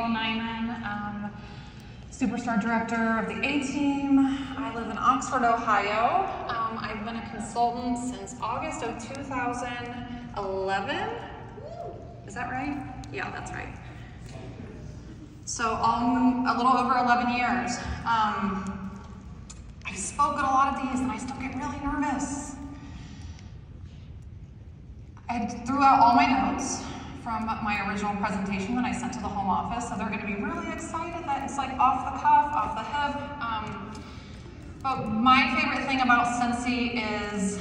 April Naiman, Superstar Director of the A-Team. I live in Oxford, Ohio. I've been a consultant since August of 2011. Is that right? Yeah, that's right. So a little over 11 years. I spoke at a lot of these and I still get really nervous. I threw out all my notes from my original presentation that I sent to the home office, so they're going to be really excited that it's like off the cuff, off the hip. But my favorite thing about Scentsy is,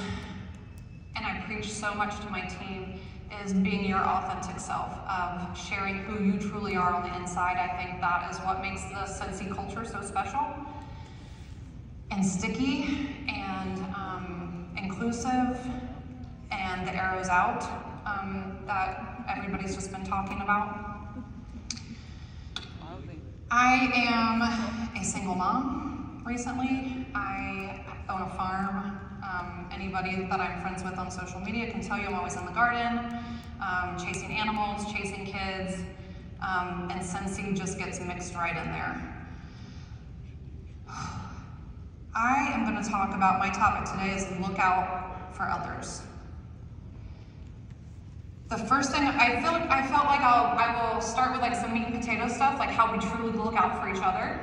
and I preach so much to my team, is being your authentic self, of sharing who you truly are on the inside. I think that is what makes the Scentsy culture so special and sticky and inclusive, and the arrows out that everybody's just been talking about. I am a single mom recently. I own a farm. Anybody that I'm friends with on social media can tell you I'm always in the garden, chasing animals, chasing kids, and Scentsy just gets mixed right in there. I am going to talk about, my topic today is look out for others. The first thing, I felt like I will start with like some meat and potato stuff, like how we truly look out for each other,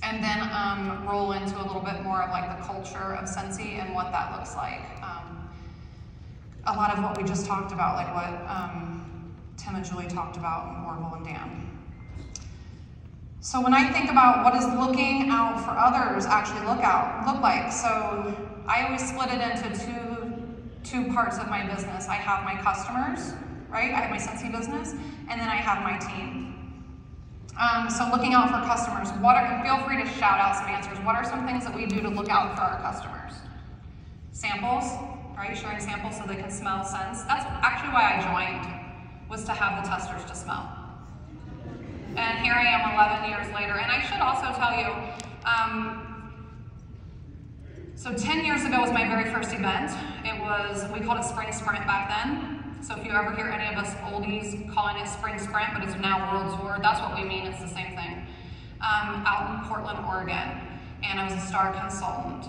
and then roll into a little bit more of like the culture of Scentsy and what that looks like. A lot of what we just talked about, like what Tim and Julie talked about, and Orville and Dan. So when I think about what does looking out for others actually look like, so I always split it into two parts of my business. I have my customers, right? I have my Scentsy business, and then I have my team. So looking out for customers, feel free to shout out some answers. What are some things that we do to look out for our customers? Samples, right? Sharing samples so they can smell scents. That's actually why I joined, was to have the testers to smell. And here I am 11 years later. And I should also tell you, so 10 years ago was my very first event. We called it Spring Sprint back then. So if you ever hear any of us oldies calling it Spring Sprint, but it's now World Tour, that's what we mean, it's the same thing. Out in Portland, Oregon, and I was a star consultant.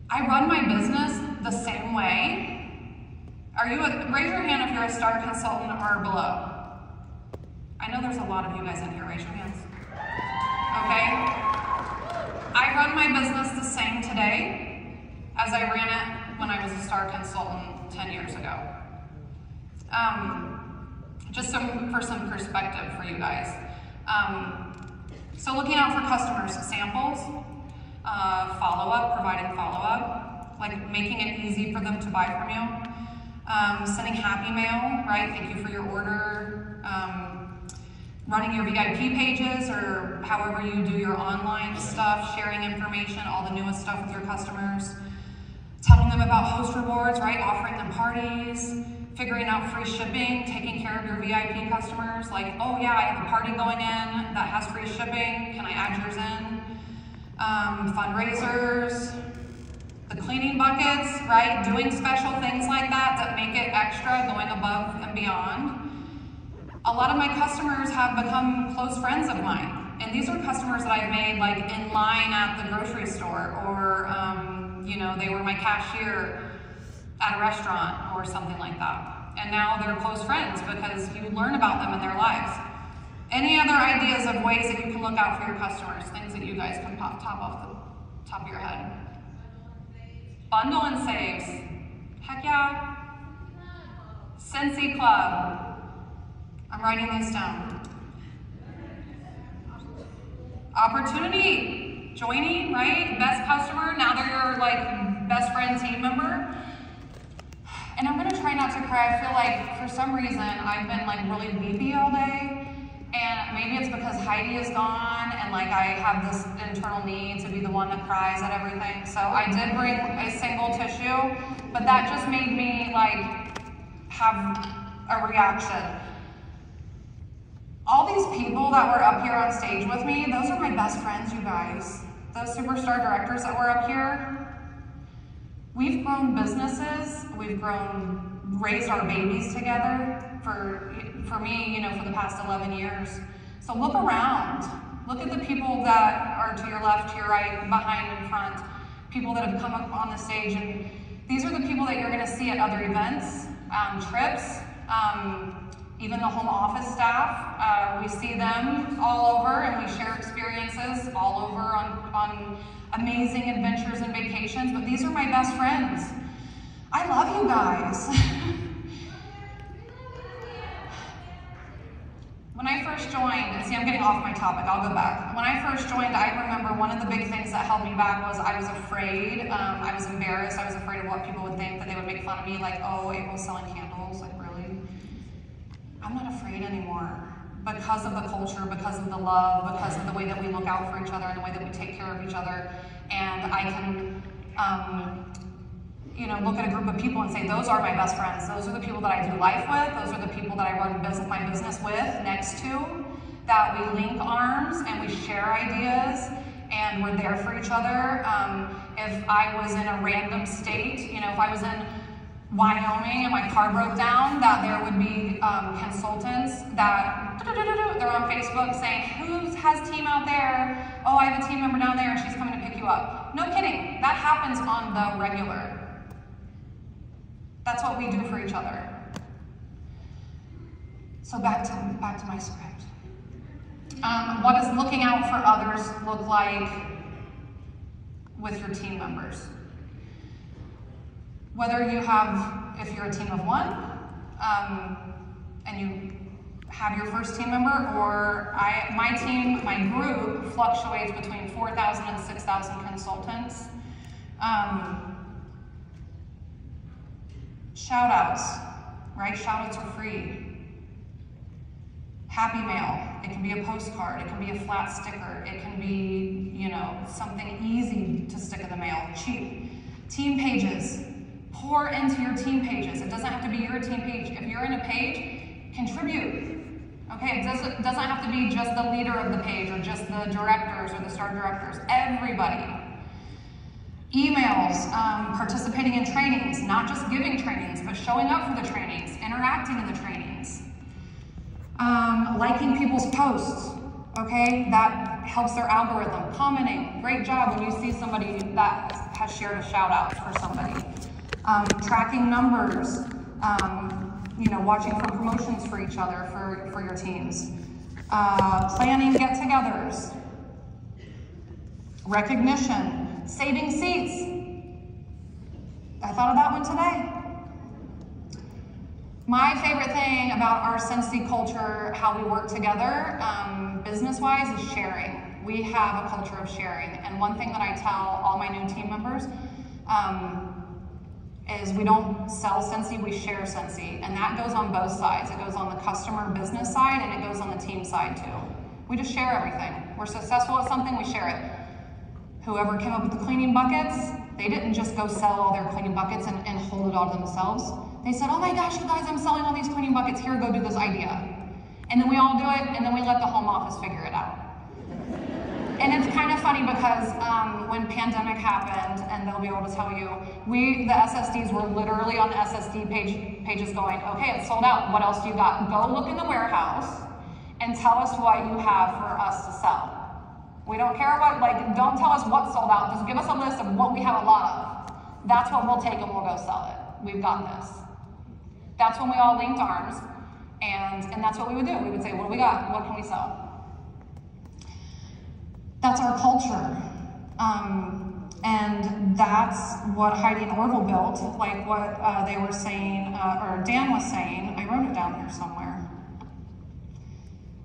I run my business the same way. Raise your hand if you're a star consultant or below. I know there's a lot of you guys in here, raise your hands. Okay? I run my business the same today as I ran it when I was a star consultant 10 years ago. Just for some perspective for you guys. So looking out for customers, samples, follow-up, providing follow-up, like making it easy for them to buy from you, sending happy mail, right? Thank you for your order. Running your VIP pages or however you do your online stuff, sharing information, all the newest stuff with your customers, telling them about host rewards, right? Offering them parties, figuring out free shipping, taking care of your VIP customers, like, oh yeah, I have a party going in that has free shipping, can I add yours in? Fundraisers, the cleaning buckets, right? Doing special things like that make it extra, going above and beyond. A lot of my customers have become close friends of mine. And these are customers that I've made like in line at the grocery store, or you know, they were my cashier at a restaurant or something like that. And now they're close friends because you learn about them in their lives. Any other ideas of ways that you can look out for your customers? Things that you guys can top off the top of your head. Bundle and saves. Heck yeah. Scentsy Club. I'm writing these down. Opportunity, joining, right? Best customer, now they're your like best friend team member. And I'm gonna try not to cry. I feel like for some reason I've been like really weepy all day. And maybe it's because Heidi is gone and like I have this internal need to be the one that cries at everything. So I did bring a single tissue, but that just made me like have a reaction. All these people that were up here on stage with me, those are my best friends, you guys. Those superstar directors that were up here. We've grown businesses, we've raised our babies together for for me, you know, for the past 11 years. So look around. Look at the people that are to your left, to your right, behind and front, people that have come up on the stage, and these are the people that you're going to see at other events, trips, even the home office staff. We see them all over, and we share experiences all over on amazing adventures and vacations, but these are my best friends. I love you guys. When I first joined, and see, I'm getting off my topic, I'll go back. When I first joined, I remember one of the big things that held me back was I was afraid, I was embarrassed, I was afraid of what people would think, that they would make fun of me, like, oh, April's selling candles, like, really? I'm not afraid anymore. Because of the culture, because of the love, because of the way that we look out for each other, and the way that we take care of each other, and I can, you know, look at a group of people and say, those are my best friends. Those are the people that I do life with. Those are the people that I run my business with, next to, that we link arms and we share ideas and we're there for each other. If I was in a random state, you know, if I was in Wyoming and my car broke down, that there would be consultants that they're on Facebook saying, who has team out there? Oh, I have a team member down there and she's coming to pick you up. No kidding, that happens on the regular. That's what we do for each other. So back to my script. What does looking out for others look like with your team members? Whether you have, if you're a team of one, and you have your first team member, or my group fluctuates between 4,000 and 6,000 consultants. Shout outs, right? Shout outs are free. Happy mail, it can be a postcard, it can be a flat sticker, it can be, you know, something easy to stick in the mail, cheap. Team pages, pour into your team pages. It doesn't have to be your team page. If you're in a page, contribute. Okay, it doesn't have to be just the leader of the page or just the directors or the star directors, everybody. Emails, participating in trainings, not just giving trainings, but showing up for the trainings, interacting in the trainings. Liking people's posts, okay? That helps their algorithm. Commenting, great job when you see somebody that has shared a shout out for somebody. Tracking numbers, you know, watching for promotions for each other, for your teams. Planning get-togethers. Recognition, saving seats. I thought of that one today. My favorite thing about our Sensi culture, how we work together, business-wise, is sharing. We have a culture of sharing. And one thing that I tell all my new team members is we don't sell Sensi, we share Sensi. And that goes on both sides. It goes on the customer business side and it goes on the team side too. We just share everything. We're successful at something, we share it. Whoever came up with the cleaning buckets, they didn't just go sell all their cleaning buckets and hold it all to themselves. They said, oh my gosh, you guys, I'm selling all these cleaning buckets, here, go do this idea. And then we all do it, and then we let the home office figure it out. And it's kind of funny because when pandemic happened, and they'll be able to tell you, the SSDs were literally on the SSD pages going, okay, it's sold out, what else do you got? Go look in the warehouse and tell us what you have for us to sell. We don't care what, don't tell us what's sold out, just give us a list of what we have a lot of. That's what we'll take and we'll go sell it. We've got this. That's when we all linked arms, and that's what we would do. We would say, what do we got? What can we sell? That's our culture. And that's what Heidi and Orville built, like what they were saying, or Dan was saying. I wrote it down here somewhere.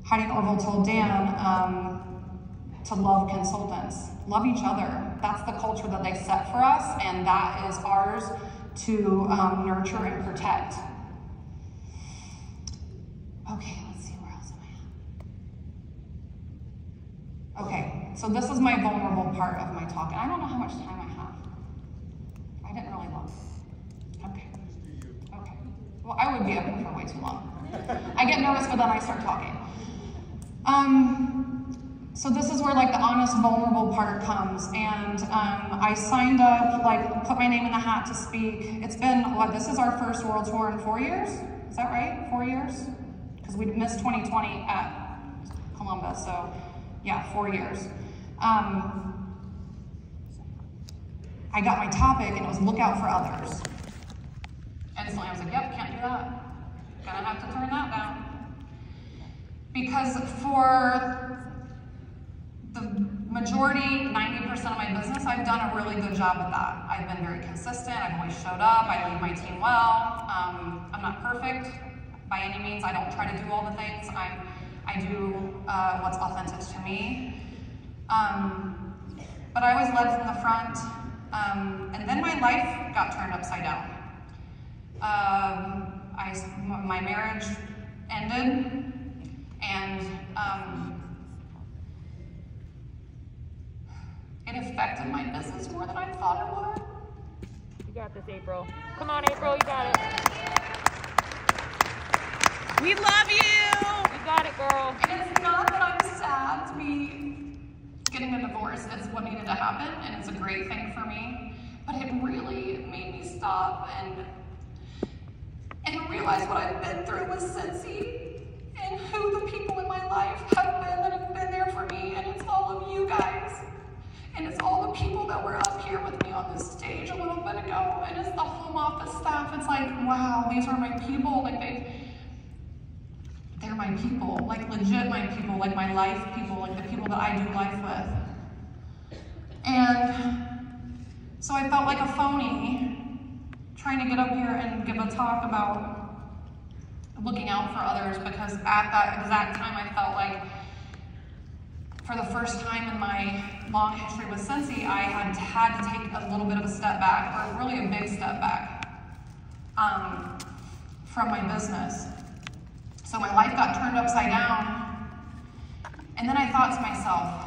Heidi and Orville told Dan to love consultants, love each other. That's the culture that they set for us, and that is ours to nurture and protect. Okay, let's see, where else am I at? Okay, so this is my vulnerable part of my talk, and I don't know how much time I have. I didn't really look. Okay. Okay. Well, I would be open for way too long. I get nervous, but then I start talking. So this is where like the honest, vulnerable part comes, and I signed up, put my name in the hat to speak. It's been, this is our first world tour in 4 years? Is that right? 4 years? because we missed 2020 at Columbus, so yeah, 4 years. I got my topic and it was look out for others. Instantly I was like, yep, can't do that. Gonna have to turn that down. Because for the majority, 90% of my business, I've done a really good job at that. I've been very consistent, I've always showed up, I lead my team well. I'm not perfect by any means, I don't try to do all the things. I do what's authentic to me. But I always led from the front, and then my life got turned upside down. My marriage ended, and it affected my business more than I thought it would. You got this, April. Come on, April, you got it. We love you! You got it, girl. And it's not that I'm sad to be getting a divorce. It's what needed to happen, and it's a great thing for me. But it really made me stop and realize what I've been through with Cincy and who the people in my life have been that have been there for me. And it's all of you guys. And it's all the people that were up here with me on this stage a little bit ago. And it's the home office staff. It's like, wow, these are my people. Like they're my people, like legit my people, like my life people, like the people that I do life with. And so I felt like a phony trying to get up here and give a talk about looking out for others, because at that exact time I felt like for the first time in my long history with Cincy, I had to take a little bit of a step back, or really a big step back from my business. So my life got turned upside down, and then I thought to myself,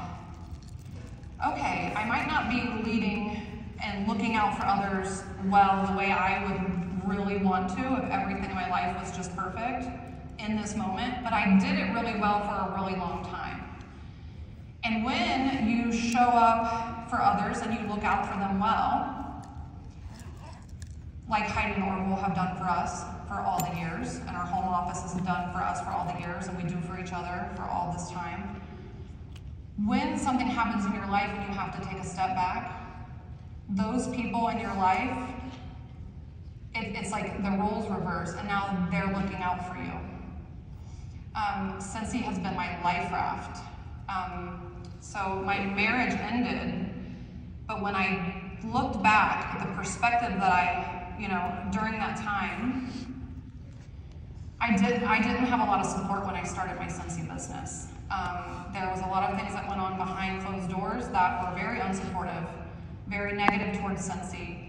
okay, I might not be leading and looking out for others well the way I would really want to if everything in my life was just perfect in this moment, but I did it really well for a really long time. And when you show up for others and you look out for them well, like Heidi and Orville have done for us for all the years, and our home office has done for us for all the years, and we do for each other for all this time. When something happens in your life and you have to take a step back, those people in your life, it's like the roles reverse, and now they're looking out for you. Cincy has been my life raft. So my marriage ended, but when I looked back at the perspective that I, during that time, I didn't have a lot of support when I started my Cincy business. There was a lot of things that went on behind closed doors that were very unsupportive, very negative towards Cincy.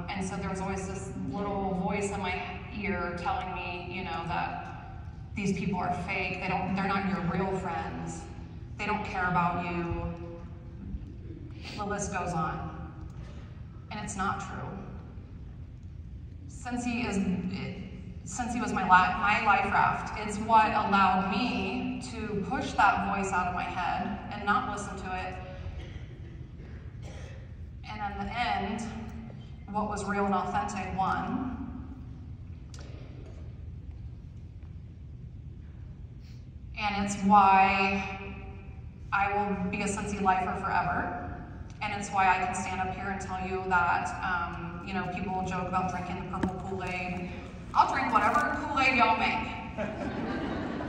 And so there was always this little voice in my ear telling me, that these people are fake, they're not your real friends, they don't care about you, the list goes on. And it's not true. Cincy was my life raft. It's what allowed me to push that voice out of my head and not listen to it. And in the end, what was real and authentic won. And it's why I will be a Cincy lifer forever. And it's why I can stand up here and tell you that, people joke about drinking the purple Kool-Aid. I'll drink whatever Kool-Aid y'all make.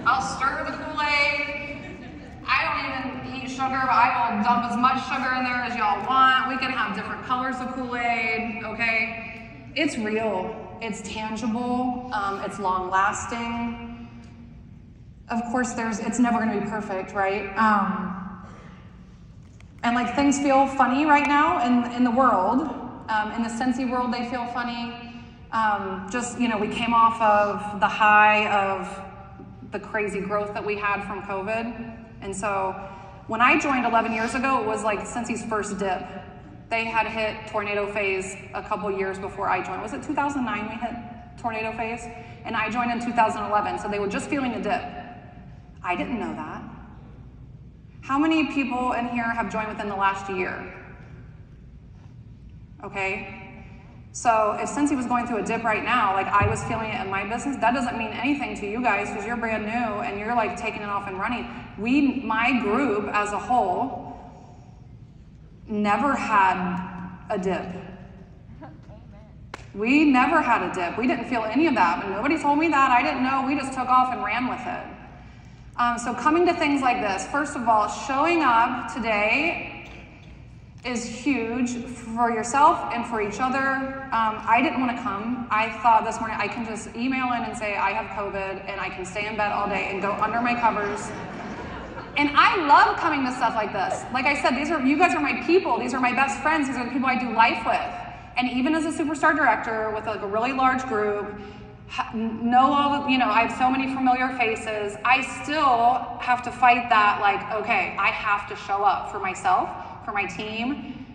I'll stir the Kool-Aid. I don't even eat sugar, but I will dump as much sugar in there as y'all want. We can have different colors of Kool-Aid, okay? It's real, it's tangible, it's long-lasting. Of course, it's never gonna be perfect, right? And like things feel funny right now in the world. In the Cincy world, they feel funny. We came off of the high of the crazy growth that we had from COVID. And so when I joined 11 years ago, it was like Cincy's first dip. They had hit tornado phase a couple years before I joined. Was it 2009 we hit tornado phase? And I joined in 2011, so they were just feeling a dip. I didn't know that. How many people in here have joined within the last year? Okay. So if Cincy was going through a dip right now, like I was feeling it in my business, that doesn't mean anything to you guys because you're brand new and you're like taking it off and running. My group as a whole never had a dip. We never had a dip. We didn't feel any of that, but nobody told me that. I didn't know. We just took off and ran with it. So coming to things like this, first of all, showing up today is huge for yourself and for each other. I didn't want to come. I thought this morning I can just email in and say I have COVID and I can stay in bed all day and go under my covers. And I love coming to stuff like this. Like I said, you guys are my people. These are my best friends. These are the people I do life with. And even as a superstar director with like a really large group, I have so many familiar faces. I still have to fight that, like, okay, I have to show up for myself, for my team,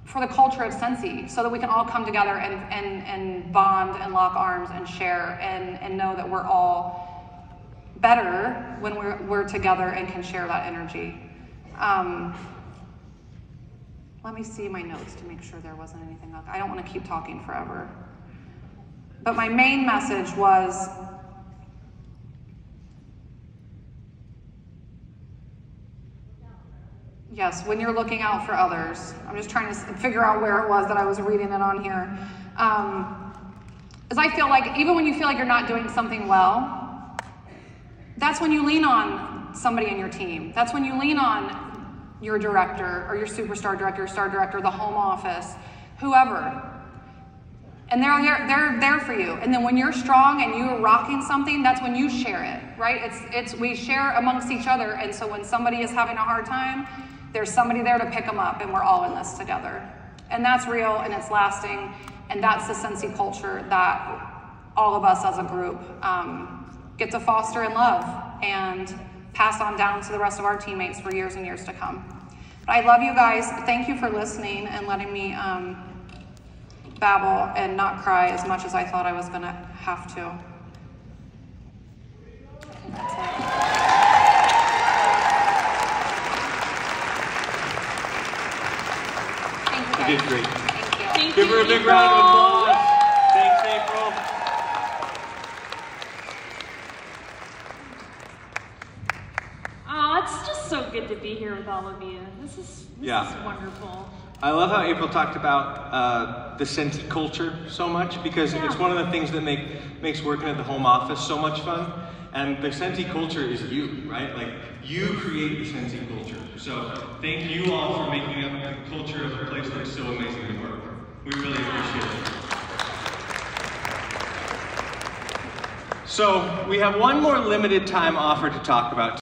for the culture of Cincy, so that we can all come together and bond and lock arms and share and know that we're all better when we're together and can share that energy. Let me see my notes to make sure there wasn't anything else. I don't want to keep talking forever. But my main message was, yes, when you're looking out for others. I'm just trying to figure out where it was that I was reading it on here. As I feel like, even when you feel like you're not doing something well, that's when you lean on somebody in your team. That's when you lean on your director or your superstar director, star director, the home office, whoever. And they're there for you. And then when you're strong and you're rocking something, that's when you share it, right? We share amongst each other. And so when somebody is having a hard time, there's somebody there to pick them up, and we're all in this together. And that's real, and it's lasting, and that's the Cincy culture that all of us as a group get to foster and love and pass on down to the rest of our teammates for years and years to come. But I love you guys. Thank you for listening and letting me babble and not cry as much as I thought I was going to have to. I think that's it. Thank you, guys. You did great. Thank you. Thank Give you, her a big April. round of applause. Thanks, April. Oh, it's just so good to be here with all of you. This is wonderful. I love how April talked about the Cincy culture so much, because it's one of the things that makes working at the home office so much fun. And the Cincy culture is you, right? Like, you create the Cincy culture. So thank you all for making up the culture of a place that's so amazing to work. We really appreciate it. So we have one more limited time offer to talk about.